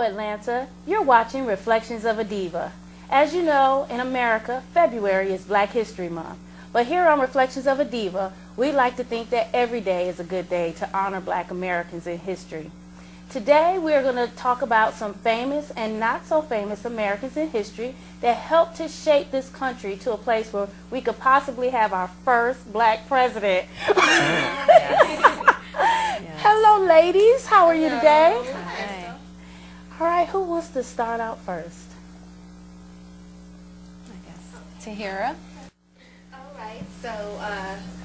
Atlanta. You're watching Reflections of a Diva. As you know, in America, February is Black History Month. But here on Reflections of a Diva, we like to think that every day is a good day to honor Black Americans in history. Today, we are going to talk about some famous and not so famous Americans in history that helped to shape this country to a place where we could possibly have our first Black president. Yes. Hello, ladies. How are you today? Hi. All right, who wants to start out first? I guess Tahira. All right, so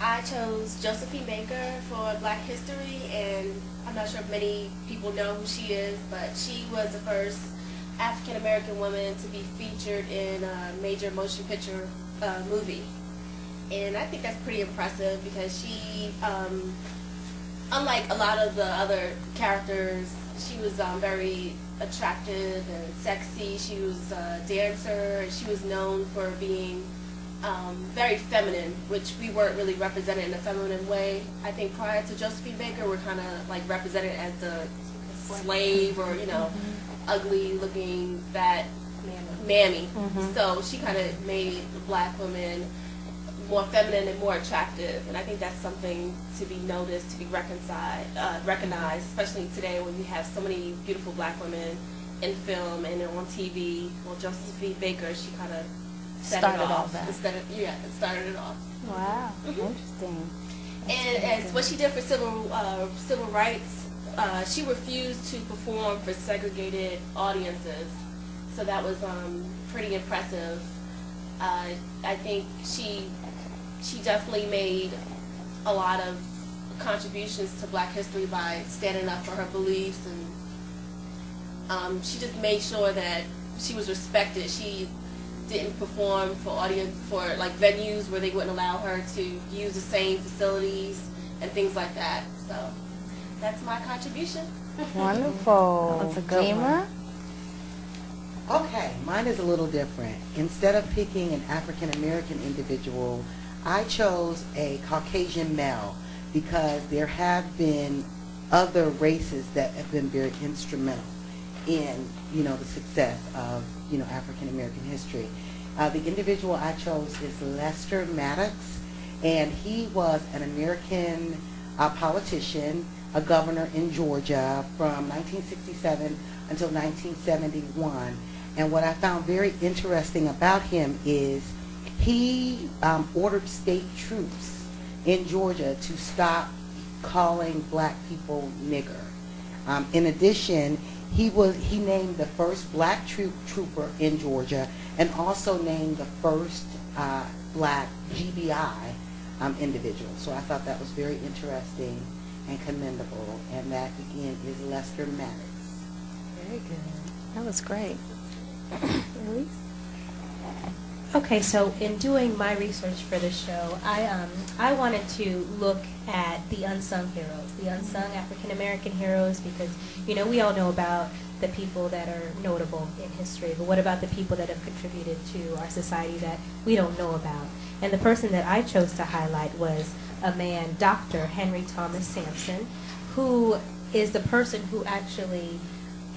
I chose Josephine Baker for Black History, and I'm not sure if many people know who she is, but she was the first African-American woman to be featured in a major motion picture movie. And I think that's pretty impressive because she, unlike a lot of the other characters, she was very attractive and sexy. She was a dancer, and she was known for being very feminine, which we weren't really represented in a feminine way. I think prior to Josephine Baker, we're kind of like represented as the slave or, you know, ugly looking, fat mammy. So she kind of made Black women more feminine and more attractive, and I think that's something to be noticed, to be recognized, especially today when we have so many beautiful Black women in film and on TV. Well, Josephine Baker, she kind of started it off. It started it off. Wow, interesting. And as what she did for civil rights, she refused to perform for segregated audiences, so that was pretty impressive. I think she definitely made a lot of contributions to Black history by standing up for her beliefs, and she just made sure that she was respected. She didn't perform for like venues where they wouldn't allow her to use the same facilities and things like that. So that's my contribution. Wonderful. That's a good one. Okay, mine is a little different. Instead of picking an African-American individual, I chose a Caucasian male because there have been other races that have been very instrumental in, you know, the success of, you know, African-American history. The individual I chose is Lester Maddox, and he was an American politician, a governor in Georgia from 1967 until 1971. And what I found very interesting about him is he ordered state troops in Georgia to stop calling Black people nigger. In addition, he named the first Black trooper in Georgia, and also named the first Black GBI individual. So I thought that was very interesting and commendable. And that again is Lester Maddox. Very good. That was great. Okay, so in doing my research for this show, I wanted to look at the unsung heroes, the unsung African-American heroes, because, you know, we all know about the people that are notable in history, but what about the people that have contributed to our society that we don't know about? And the person that I chose to highlight was a man, Dr. Henry Thomas Sampson, who is the person who actually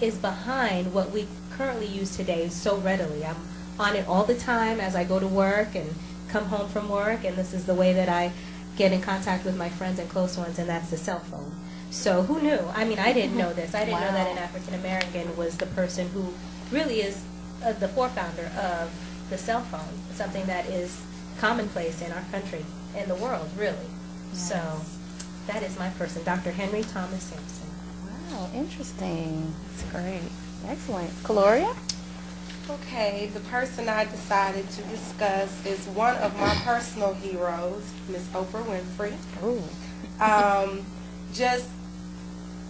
is behind what we currently use today so readily. I'm on it all the time as I go to work and come home from work, and this is the way that I get in contact with my friends and close ones, and that's the cell phone. So who knew? I mean, I didn't know this. I didn't know that an African American was the person who really is the forefounder of the cell phone, something that is commonplace in our country and the world, really. Yes. So that is my person, Dr. Henry Thomas Sampson. Wow, interesting. That's great. Excellent. Gloria? Okay, the person I decided to discuss is one of my personal heroes, Miss Oprah Winfrey. Ooh. Just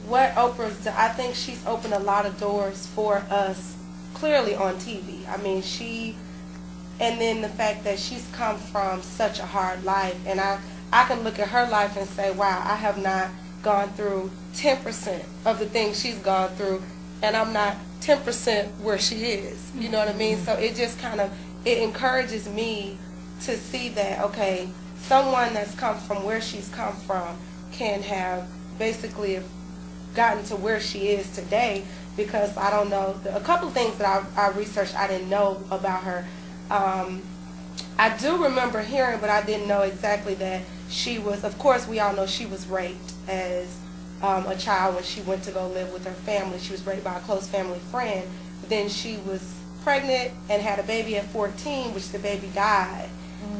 what Oprah's done, I think she's opened a lot of doors for us, clearly on TV. I mean, and then the fact that she's come from such a hard life, and I can look at her life and say, wow, I have not gone through 10% of the things she's gone through, and I'm not 10% where she is, you know what I mean? So it just kind of, it encourages me to see that, okay, someone that's come from where she's come from can have basically gotten to where she is today because I don't know, a couple of things that I researched I didn't know about her. I do remember hearing, but I didn't know exactly that she was, of course we all know she was raped as a child when she went to go live with her family. She was raped by a close family friend. But then she was pregnant and had a baby at 14, which the baby died.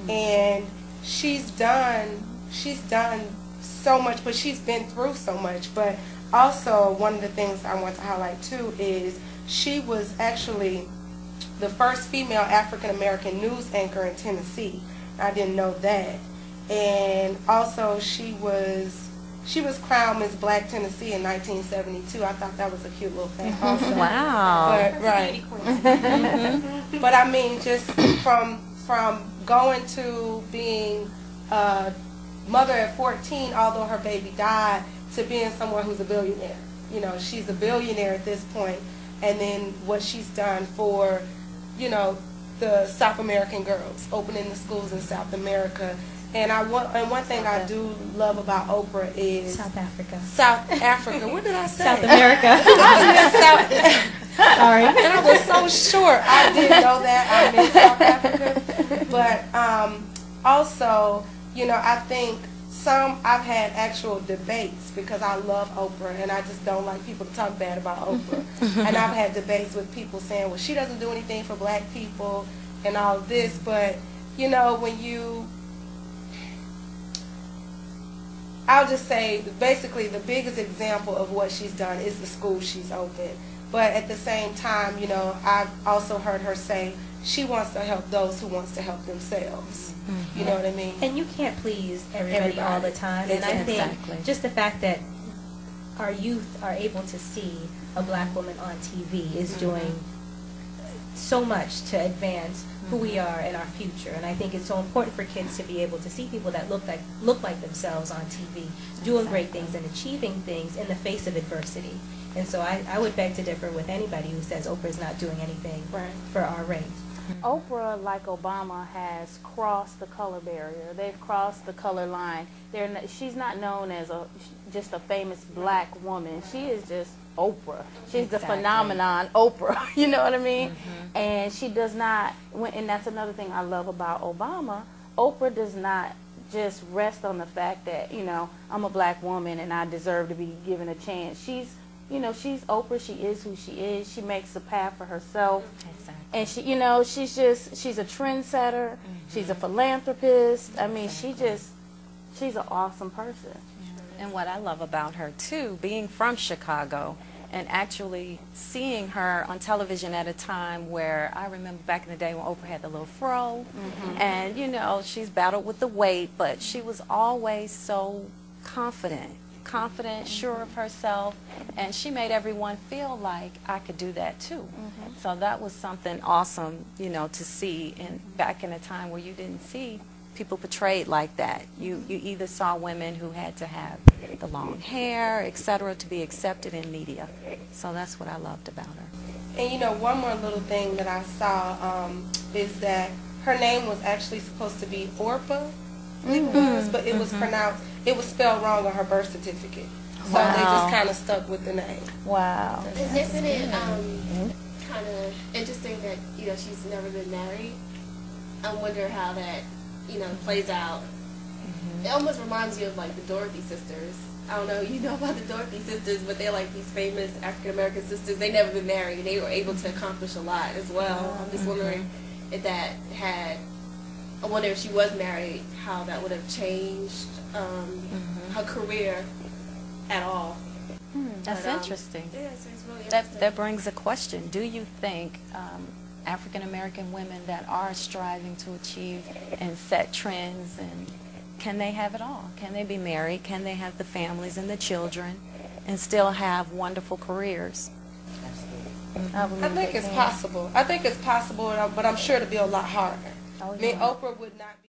And she's done so much, but she's been through so much. But also, one of the things I want to highlight too is she was actually the first female African-American news anchor in Tennessee. I didn't know that. And also she was crowned Miss Black Tennessee in 1972. I thought that was a cute little thing also. Wow. But, right. But I mean, just from going to being a mother at 14, although her baby died, to being someone who's a billionaire. You know, she's a billionaire at this point. And then what she's done for, you know, the South American girls, opening the schools in South America. And one thing I do love about Oprah is South Africa. South Africa. What did I say? South America. Sorry. And I was so sure I didn't know that. I meant South Africa. But also, you know, I think I've had actual debates because I love Oprah and I just don't like people to talk bad about Oprah. And I've had debates with people saying, well, she doesn't do anything for black people and all of this. But, you know, I'll just say basically the biggest example of what she's done is the school she's opened. But at the same time, you know, I've also heard her say she wants to help those who wants to help themselves. You know what I mean? And you can't please everybody all the time. And I think just the fact that our youth are able to see a black woman on TV is doing so much to advance who we are and our future. And I think it's so important for kids to be able to see people that look like themselves on TV, doing great things and achieving things in the face of adversity. And so I would beg to differ with anybody who says Oprah's not doing anything for our race. Oprah, like Obama, has crossed the color barrier. They've crossed the color line. She's not known as just a famous black woman. She is just Oprah. She's the phenomenon Oprah. You know what I mean? And she does not, and that's another thing I love about Obama. Oprah does not just rest on the fact that, you know, I'm a black woman and I deserve to be given a chance. She's Oprah. She is who she is. She makes a path for herself. And she, you know, she's a trendsetter. She's a philanthropist. I mean, she's an awesome person. And what I love about her too, being from Chicago and actually seeing her on television at a time where I remember back in the day when Oprah had the little fro, and you know, she's battled with the weight, but she was always so confident, sure of herself, and she made everyone feel like I could do that too. So that was something awesome, you know, to see. And back in a time where you didn't see people portrayed like that. You either saw women who had to have the long hair, etc., to be accepted in media. So that's what I loved about her. And you know, one more little thing that I saw is that her name was actually supposed to be Orpah, but it was pronounced, it was spelled wrong on her birth certificate. So they just kind of stuck with the name. Wow. Isn't it kind of interesting that, you know, she's never been married? I wonder how that, you know, plays out. It almost reminds you of like the Dorothy sisters. I don't know, you know about the Dorothy sisters, but they're like these famous African-American sisters. They never been married, and they were able to accomplish a lot as well. I'm just wondering if that had, I wonder if she was married, how that would have changed her career at all. That's interesting. Yeah, so it's really interesting. That brings a question. Do you think African-American women that are striving to achieve and set trends, and can they have it all? Can they be married? Can they have the families and the children and still have wonderful careers? I think it's possible. I think it's possible, but I'm sure it'll be a lot harder. I mean, Oprah would not be